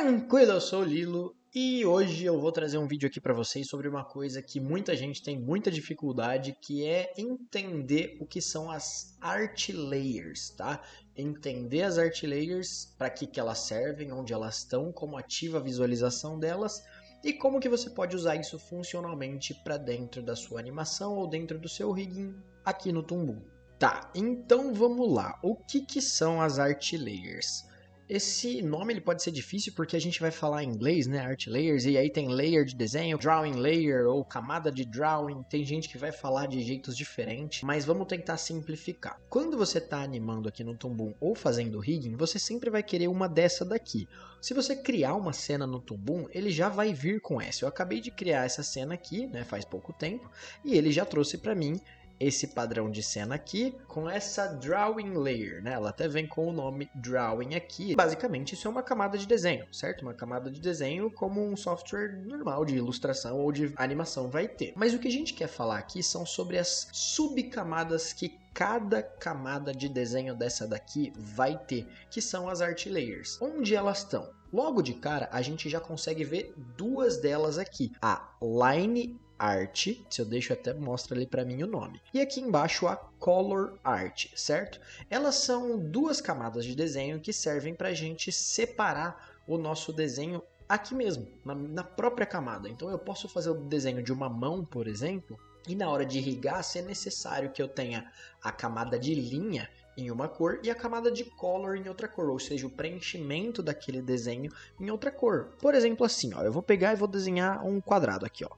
Tranquilo, eu sou o Lilo e hoje eu vou trazer um vídeo aqui para vocês sobre uma coisa que muita gente tem muita dificuldade, que é entender o que são as art layers, tá? Entender as art layers, para que elas servem, onde elas estão, como ativa a visualização delas e como que você pode usar isso funcionalmente para dentro da sua animação ou dentro do seu rigging aqui no Toon Boom. Tá, então vamos lá. O que são as art layers? Esse nome ele pode ser difícil porque a gente vai falar em inglês, né? Art layers, e aí tem layer de desenho, drawing layer ou camada de drawing. Tem gente que vai falar de jeitos diferentes, mas vamos tentar simplificar. Quando você está animando aqui no Toon Boom ou fazendo rigging, você sempre vai querer uma dessa daqui. Se você criar uma cena no Toon Boom, ele já vai vir com essa. Eu acabei de criar essa cena aqui, né? Faz pouco tempo, e ele já trouxe para mim esse padrão de cena aqui com essa drawing layer, né? Ela até vem com o nome drawing aqui. Basicamente isso é uma camada de desenho, certo? Uma camada de desenho como um software normal de ilustração ou de animação vai ter. Mas o que a gente quer falar aqui são sobre as subcamadas que cada camada de desenho dessa daqui vai ter, que são as art layers. Onde elas estão? Logo de cara, a gente já consegue ver duas delas aqui. A line art, se eu deixo até mostra ali para mim o nome. E aqui embaixo a color art, certo? Elas são duas camadas de desenho que servem para a gente separar o nosso desenho aqui mesmo, na própria camada. Então eu posso fazer o desenho de uma mão, por exemplo, e na hora de irrigar, se é necessário que eu tenha a camada de linha em uma cor e a camada de color em outra cor, ou seja, o preenchimento daquele desenho em outra cor. Por exemplo, assim, ó, eu vou pegar e vou desenhar um quadrado aqui, ó.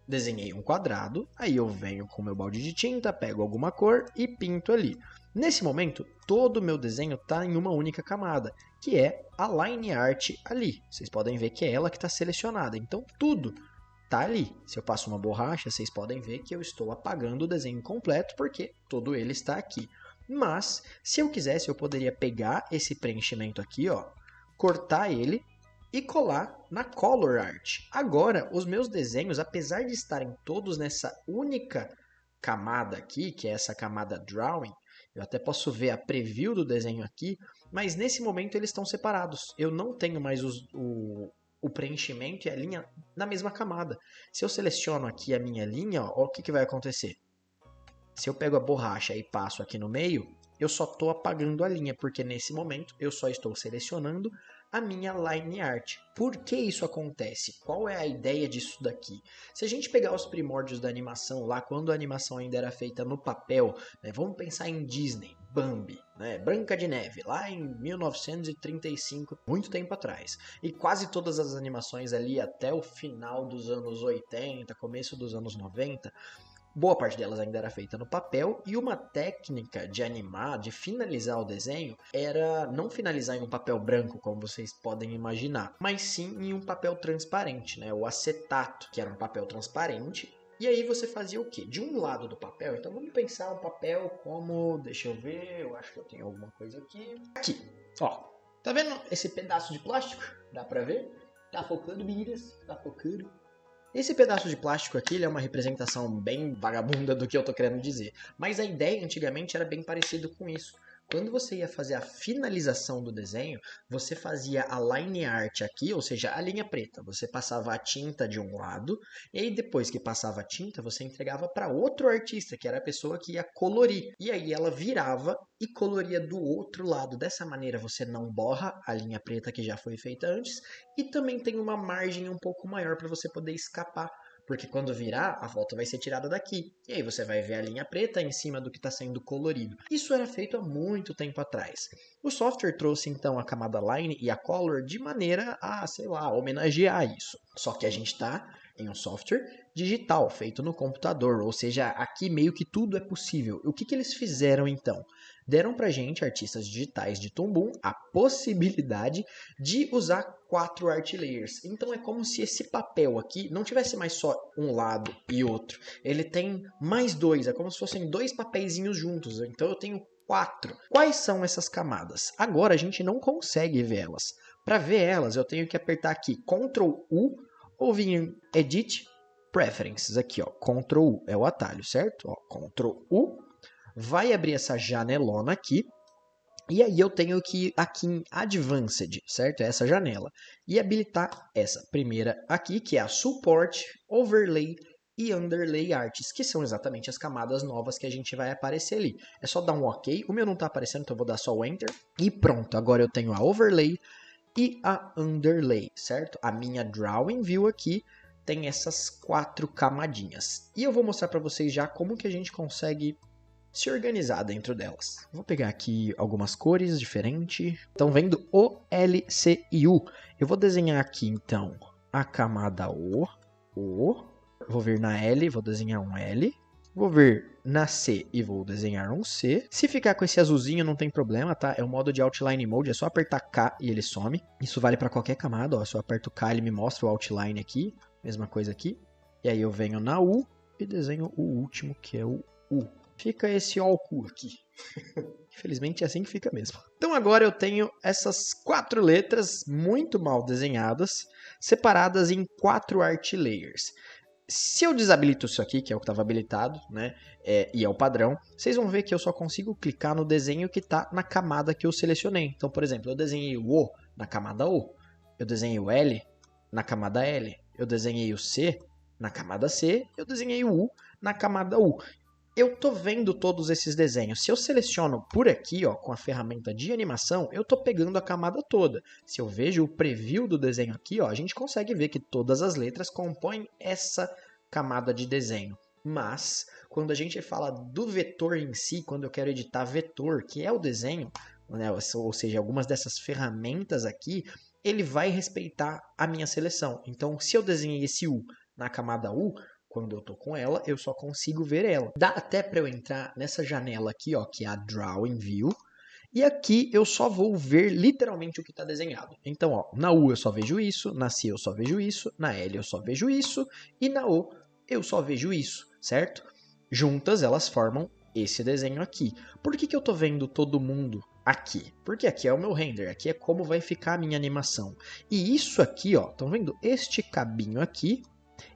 Desenhei um quadrado, aí eu venho com meu balde de tinta, pego alguma cor e pinto ali. Nesse momento, todo o meu desenho está em uma única camada, que é a line art ali. Vocês podem ver que é ela que está selecionada, então tudo tá ali. Se eu passo uma borracha, vocês podem ver que eu estou apagando o desenho completo porque todo ele está aqui. Mas, se eu quisesse, eu poderia pegar esse preenchimento aqui, ó, cortar ele e colar na color art. Agora, os meus desenhos, apesar de estarem todos nessa única camada aqui, que é essa camada drawing, eu até posso ver a preview do desenho aqui, mas nesse momento eles estão separados. Eu não tenho mais o preenchimento e a linha na mesma camada. Se eu seleciono aqui a minha linha, ó, o que vai acontecer? Se eu pego a borracha e passo aqui no meio, eu só estou apagando a linha, porque nesse momento eu só estou selecionando a minha line art. Por que isso acontece? Qual é a ideia disso daqui? Se a gente pegar os primórdios da animação lá, quando a animação ainda era feita no papel, né, vamos pensar em Disney, Bambi, né, Branca de Neve, lá em 1935, muito tempo atrás. E quase todas as animações ali até o final dos anos 80, começo dos anos 90, boa parte delas ainda era feita no papel, e uma técnica de animar, de finalizar o desenho, era não finalizar em um papel branco, como vocês podem imaginar, mas sim em um papel transparente, né? O acetato, que era um papel transparente. E aí você fazia o quê? De um lado do papel, então vamos pensar um papel como, deixa eu ver, eu acho que eu tenho alguma coisa aqui. Aqui, ó, tá vendo esse pedaço de plástico? Dá pra ver? Tá focando, meninas? Tá focando? Esse pedaço de plástico aqui ele é uma representação bem vagabunda do que eu tô querendo dizer. Mas a ideia antigamente era bem parecido com isso. Quando você ia fazer a finalização do desenho, você fazia a line art aqui, ou seja, a linha preta. Você passava a tinta de um lado, e aí depois que passava a tinta, você entregava para outro artista, que era a pessoa que ia colorir. E aí ela virava e coloria do outro lado. Dessa maneira você não borra a linha preta que já foi feita antes, e também tem uma margem um pouco maior para você poder escapar. Porque quando virar, a volta vai ser tirada daqui. E aí você vai ver a linha preta em cima do que está sendo colorido. Isso era feito há muito tempo atrás. O software trouxe então a camada line e a color de maneira a, sei lá, homenagear isso. Só que a gente está em um software digital, feito no computador. Ou seja, aqui meio que tudo é possível. O que eles fizeram então? Deram pra gente, artistas digitais de Toon Boom, a possibilidade de usar 4 art layers. Então é como se esse papel aqui não tivesse mais só um lado e outro. Ele tem mais dois, é como se fossem dois papeizinhos juntos. Então eu tenho 4. Quais são essas camadas? Agora a gente não consegue ver elas. Para ver elas, eu tenho que apertar aqui Ctrl U ou vir em Edit Preferences aqui, ó. Ctrl U é o atalho, certo? Ó, Ctrl U vai abrir essa janelona aqui. E aí eu tenho que ir aqui em Advanced, certo? Essa janela. E habilitar essa primeira aqui, que é a Support, Overlay e Underlay Arts, que são exatamente as camadas novas que a gente vai aparecer ali. É só dar um OK. O meu não está aparecendo, então eu vou dar só o Enter. E pronto, agora eu tenho a Overlay e a Underlay, certo? A minha Drawing View aqui tem essas 4 camadinhas. E eu vou mostrar para vocês já como que a gente consegue se organizar dentro delas. Vou pegar aqui algumas cores diferentes. Estão vendo O, L, C e U. Eu vou desenhar aqui então a camada O. Vou vir na L, vou desenhar um L. Vou vir na C e vou desenhar um C. Se ficar com esse azulzinho não tem problema, tá? É o modo de Outline Mode, é só apertar K e ele some. Isso vale para qualquer camada, ó. Se eu aperto K ele me mostra o outline aqui. Mesma coisa aqui. E aí eu venho na U e desenho o último, que é o U. Fica esse OQ aqui. Infelizmente é assim que fica mesmo. Então agora eu tenho essas 4 letras muito mal desenhadas, separadas em 4 art layers. Se eu desabilito isso aqui, que é o que estava habilitado, né, e é o padrão, vocês vão ver que eu só consigo clicar no desenho que está na camada que eu selecionei. Então, por exemplo, eu desenhei o O na camada O, eu desenhei o L na camada L, eu desenhei o C na camada C, eu desenhei o U na camada U. Eu tô vendo todos esses desenhos. Se eu seleciono por aqui, ó, com a ferramenta de animação, eu tô pegando a camada toda. Se eu vejo o preview do desenho aqui, ó, a gente consegue ver que todas as letras compõem essa camada de desenho. Mas, quando a gente fala do vetor em si, quando eu quero editar vetor, que é o desenho, né, ou seja, algumas dessas ferramentas aqui, ele vai respeitar a minha seleção. Então, se eu desenhei esse U na camada U, quando eu estou com ela, eu só consigo ver ela. Dá até para eu entrar nessa janela aqui, ó, que é a Drawing View. E aqui eu só vou ver literalmente o que está desenhado. Então, ó, na U eu só vejo isso, na C eu só vejo isso, na L eu só vejo isso, e na O eu só vejo isso, certo? Juntas elas formam esse desenho aqui. Por que eu estou vendo todo mundo aqui? Porque aqui é o meu render, aqui é como vai ficar a minha animação. E isso aqui, ó, estão vendo? Este cabinho aqui,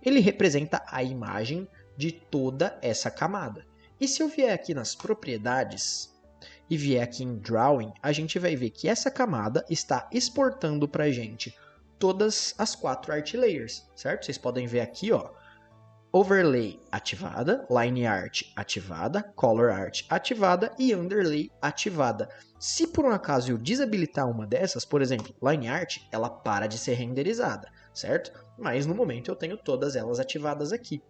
ele representa a imagem de toda essa camada. E se eu vier aqui nas propriedades e vier aqui em Drawing, a gente vai ver que essa camada está exportando para a gente todas as 4 art layers, certo? Vocês podem ver aqui, ó, Overlay ativada, Line Art ativada, Color Art ativada e Underlay ativada. Se por um acaso eu desabilitar uma dessas, por exemplo, Line Art, ela para de ser renderizada, certo? Mas no momento eu tenho todas elas ativadas aqui.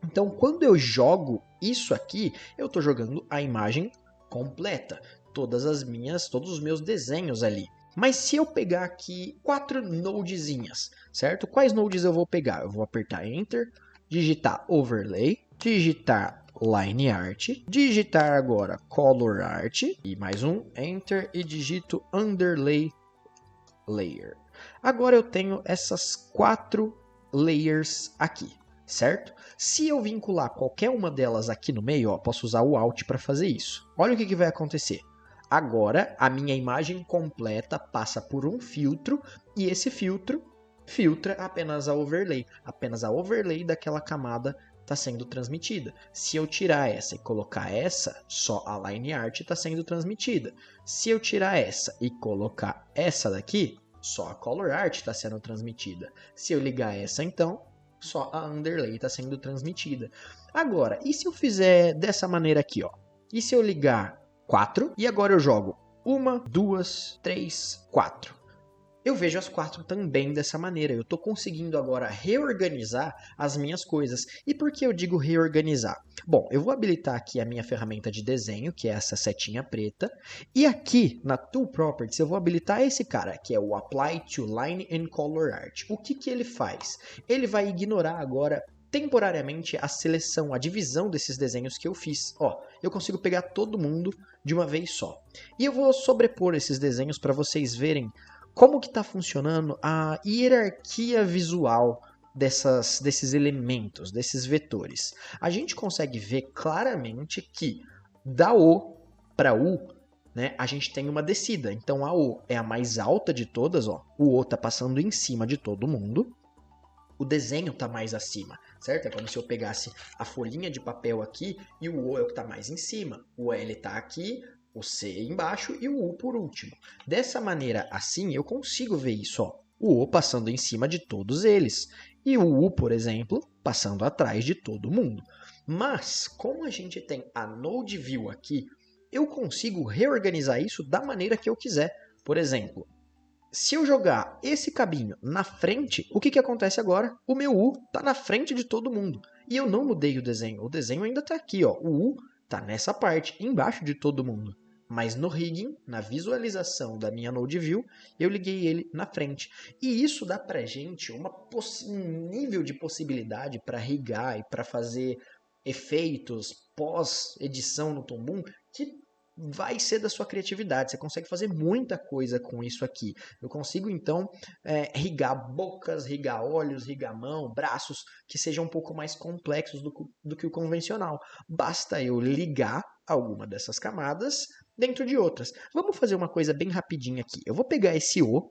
Então, quando eu jogo isso aqui, eu estou jogando a imagem completa, todos os meus desenhos ali. Mas se eu pegar aqui 4 nodezinhas, certo? Quais nodes eu vou pegar? Eu vou apertar Enter, digitar Overlay, digitar Line Art, digitar agora Color Art, e mais um, Enter, e digito Underlay Layer. Agora eu tenho essas 4 layers aqui, certo? Se eu vincular qualquer uma delas aqui no meio, ó, posso usar o Alt para fazer isso. Olha o que vai acontecer. Agora a minha imagem completa passa por um filtro e esse filtro filtra apenas a overlay. Apenas a overlay daquela camada está sendo transmitida. Se eu tirar essa e colocar essa, só a Line Art está sendo transmitida. Se eu tirar essa e colocar essa daqui, só a Color Art está sendo transmitida. Se eu ligar essa então, só a Underlay está sendo transmitida. Agora, e se eu fizer dessa maneira aqui, ó? E se eu ligar 4 e agora eu jogo 1, 2, 3, 4? Eu vejo as 4 também dessa maneira. Eu estou conseguindo agora reorganizar as minhas coisas. E por que eu digo reorganizar? Bom, eu vou habilitar aqui a minha ferramenta de desenho, que é essa setinha preta. E aqui na Tool Properties eu vou habilitar esse cara, que é o Apply to Line and Color Art. O que ele faz? Ele vai ignorar agora temporariamente a seleção, a divisão desses desenhos que eu fiz. Ó, eu consigo pegar todo mundo de uma vez só. E eu vou sobrepor esses desenhos para vocês verem como que está funcionando a hierarquia visual desses elementos, desses vetores. A gente consegue ver claramente que da O para U, né, a gente tem uma descida. Então a O é a mais alta de todas, ó. O O está passando em cima de todo mundo. O desenho está mais acima, certo? É como se eu pegasse a folhinha de papel aqui e o O é o que está mais em cima. O L está aqui, o C embaixo e o U por último. Dessa maneira, assim, eu consigo ver isso, ó. O O passando em cima de todos eles. E o U, por exemplo, passando atrás de todo mundo. Mas, como a gente tem a Node View aqui, eu consigo reorganizar isso da maneira que eu quiser. Por exemplo, se eu jogar esse cabinho na frente, o que acontece agora? O meu U está na frente de todo mundo. E eu não mudei o desenho ainda está aqui, ó. O U está nessa parte, embaixo de todo mundo. Mas no rigging, na visualização da minha Node View, eu liguei ele na frente. E isso dá pra gente um nível de possibilidade para rigar e para fazer efeitos pós-edição no Toon Boom que vai ser da sua criatividade. Você consegue fazer muita coisa com isso aqui. Eu consigo, então, rigar bocas, rigar olhos, rigar mão, braços, que sejam um pouco mais complexos do que o convencional. Basta eu ligar alguma dessas camadas dentro de outras. Vamos fazer uma coisa bem rapidinha aqui. Eu vou pegar esse O,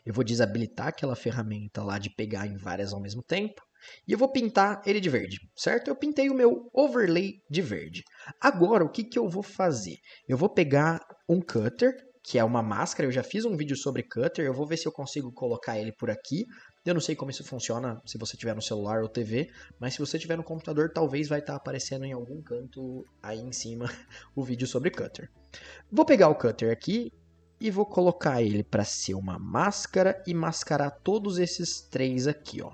eu vou desabilitar aquela ferramenta lá de pegar em várias ao mesmo tempo, e eu vou pintar ele de verde, certo? Eu pintei o meu overlay de verde. Agora, o que eu vou fazer? Eu vou pegar um cutter, que é uma máscara, eu já fiz um vídeo sobre cutter, eu vou ver se eu consigo colocar ele por aqui. Eu não sei como isso funciona se você tiver no celular ou TV, mas se você tiver no computador, talvez vai estar aparecendo em algum canto aí em cima o vídeo sobre cutter. Vou pegar o cutter aqui e vou colocar ele para ser uma máscara e mascarar todos esses três aqui, ó.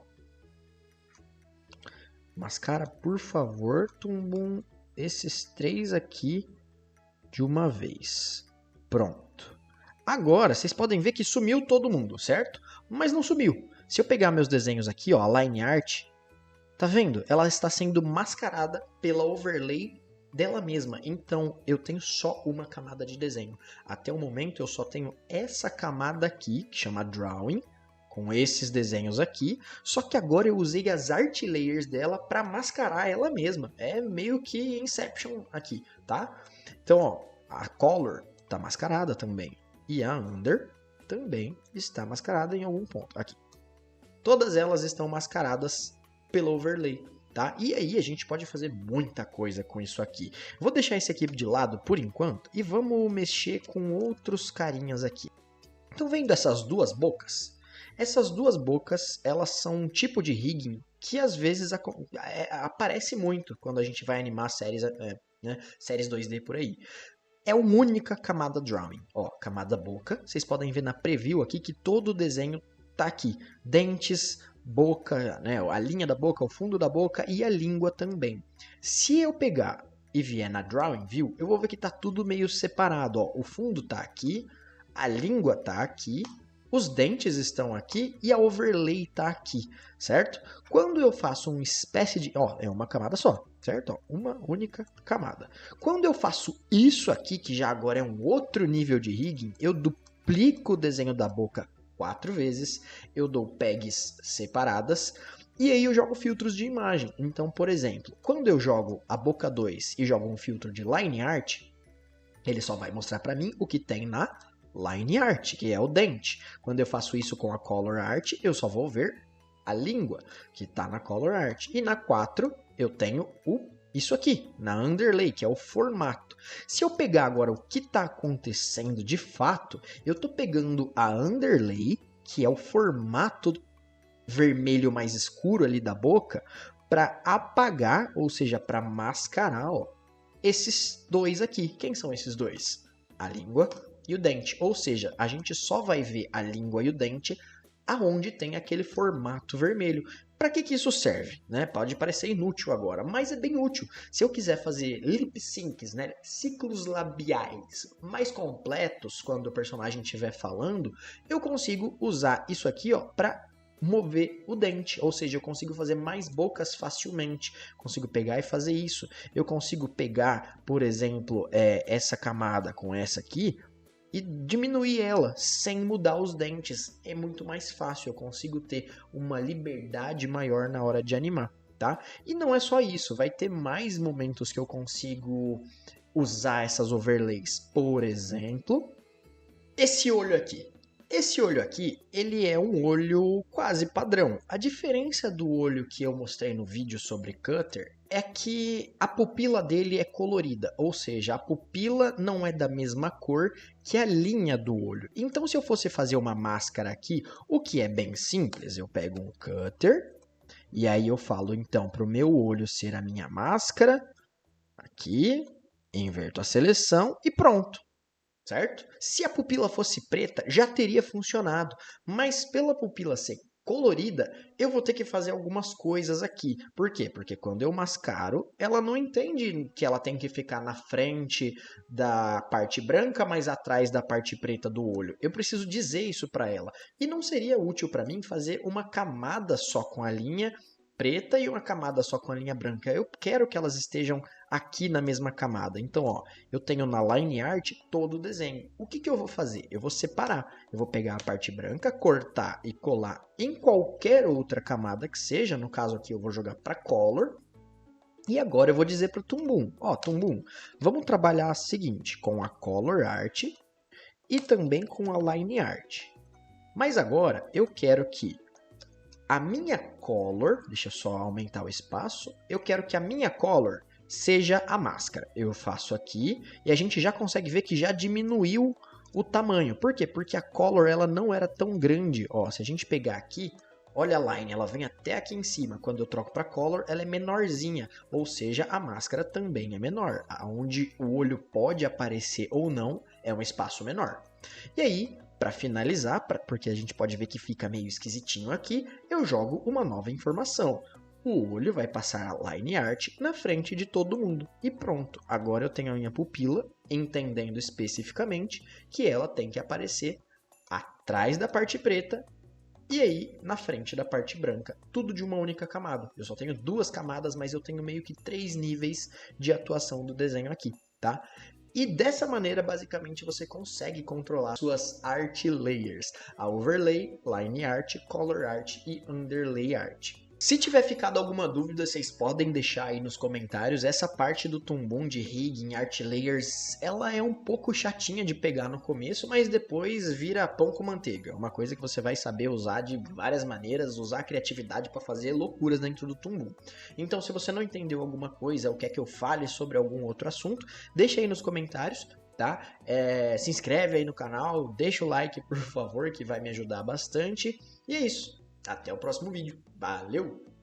Mascara, por favor, Toon Boom, esses três aqui de uma vez. Pronto. Agora, vocês podem ver que sumiu todo mundo, certo? Mas não sumiu. Se eu pegar meus desenhos aqui, ó, a line art, tá vendo? Ela está sendo mascarada pela overlay dela mesma. Então, eu tenho só uma camada de desenho. Até o momento, eu só tenho essa camada aqui, que chama Drawing, com esses desenhos aqui, só que agora eu usei as art layers dela para mascarar ela mesma. É meio que Inception aqui, tá? Então, ó, a Color tá mascarada também. E a Under também está mascarada em algum ponto aqui. Todas elas estão mascaradas pelo overlay, tá? E aí a gente pode fazer muita coisa com isso aqui. Vou deixar esse aqui de lado por enquanto e vamos mexer com outros carinhas aqui. Então, vendo essas duas bocas? Essas duas bocas, elas são um tipo de rigging que às vezes aparece muito quando a gente vai animar séries, séries 2D por aí. É uma única camada drawing. Ó, camada boca. Vocês podem ver na preview aqui que todo o desenho tá aqui. Dentes, boca, né, a linha da boca, o fundo da boca e a língua também. Se eu pegar e vier na Drawing View, eu vou ver que tá tudo meio separado. Ó. O fundo tá aqui, a língua tá aqui, os dentes estão aqui e a overlay está aqui, certo? Quando eu faço uma espécie de... Ó, é uma camada só, certo? Ó, uma única camada. Quando eu faço isso aqui, que já agora é um outro nível de rigging, eu duplico o desenho da boca 4 vezes, eu dou pegs separadas e aí eu jogo filtros de imagem. Então, por exemplo, quando eu jogo a boca 2 e jogo um filtro de line art, ele só vai mostrar para mim o que tem na line art, que é o dente. Quando eu faço isso com a color art, eu só vou ver a língua, que está na color art. E na 4, eu tenho isso aqui, na underlay, que é o formato. Se eu pegar agora o que está acontecendo de fato, eu estou pegando a underlay, que é o formato vermelho mais escuro ali da boca, para apagar, ou seja, para mascarar, ó, esses dois aqui. Quem são esses dois? A língua e o dente, ou seja, a gente só vai ver a língua e o dente aonde tem aquele formato vermelho. Para que isso serve? Né? Pode parecer inútil agora, mas é bem útil. Se eu quiser fazer lip syncs, né? Ciclos labiais mais completos quando o personagem estiver falando, eu consigo usar isso aqui para mover o dente, ou seja, eu consigo fazer mais bocas facilmente, consigo pegar e fazer isso. Eu consigo pegar, por exemplo, essa camada com essa aqui, e diminuir ela sem mudar os dentes. É muito mais fácil, eu consigo ter uma liberdade maior na hora de animar, tá? E não é só isso, vai ter mais momentos que eu consigo usar essas overlays. Por exemplo, esse olho aqui. Esse olho aqui, ele é um olho quase padrão. A diferença do olho que eu mostrei no vídeo sobre Cutter é que a pupila dele é colorida, ou seja, a pupila não é da mesma cor que a linha do olho. Então, se eu fosse fazer uma máscara aqui, o que é bem simples, eu pego um Cutter e aí eu falo então para o meu olho ser a minha máscara, aqui, inverto a seleção e pronto. Certo? Se a pupila fosse preta, já teria funcionado, mas pela pupila ser colorida, eu vou ter que fazer algumas coisas aqui. Por quê? Porque quando eu mascaro, ela não entende que ela tem que ficar na frente da parte branca, mas atrás da parte preta do olho. Eu preciso dizer isso para ela. E não seria útil para mim fazer uma camada só com a linha preta e uma camada só com a linha branca. Eu quero que elas estejam aqui na mesma camada. Então, ó, eu tenho na Line Art todo o desenho. O que eu vou fazer? Eu vou separar. Eu vou pegar a parte branca, cortar e colar em qualquer outra camada que seja. No caso aqui eu vou jogar para Color. E agora eu vou dizer para o Toon Boom, ó, Toon Boom, vamos trabalhar o seguinte, com a Color Art e também com a Line Art. Mas agora eu quero que a minha color, deixa eu só aumentar o espaço, eu quero que a minha color seja a máscara. Eu faço aqui e a gente já consegue ver que já diminuiu o tamanho. Por quê? Porque a color ela não era tão grande. Ó, se a gente pegar aqui, olha a line, ela vem até aqui em cima. Quando eu troco para color, ela é menorzinha, ou seja, a máscara também é menor. Onde o olho pode aparecer ou não é um espaço menor. E aí, para finalizar, porque a gente pode ver que fica meio esquisitinho aqui, eu jogo uma nova informação. O olho vai passar a Line Art na frente de todo mundo. E pronto, agora eu tenho a minha pupila, entendendo especificamente que ela tem que aparecer atrás da parte preta e aí na frente da parte branca. Tudo de uma única camada. Eu só tenho 2 camadas, mas eu tenho meio que 3 níveis de atuação do desenho aqui, tá? E dessa maneira, basicamente, você consegue controlar suas art layers. A Overlay, Line Art, Color Art e Underlay Art. Se tiver ficado alguma dúvida, vocês podem deixar aí nos comentários. Essa parte do Toon Boom de rigging, art layers, ela é um pouco chatinha de pegar no começo, mas depois vira pão com manteiga. É uma coisa que você vai saber usar de várias maneiras, usar a criatividade para fazer loucuras dentro do Toon Boom. Então, se você não entendeu alguma coisa ou quer que eu fale sobre algum outro assunto, deixa aí nos comentários. Tá? Se inscreve aí no canal, deixa o like, por favor, que vai me ajudar bastante. E é isso. Até o próximo vídeo. Valeu!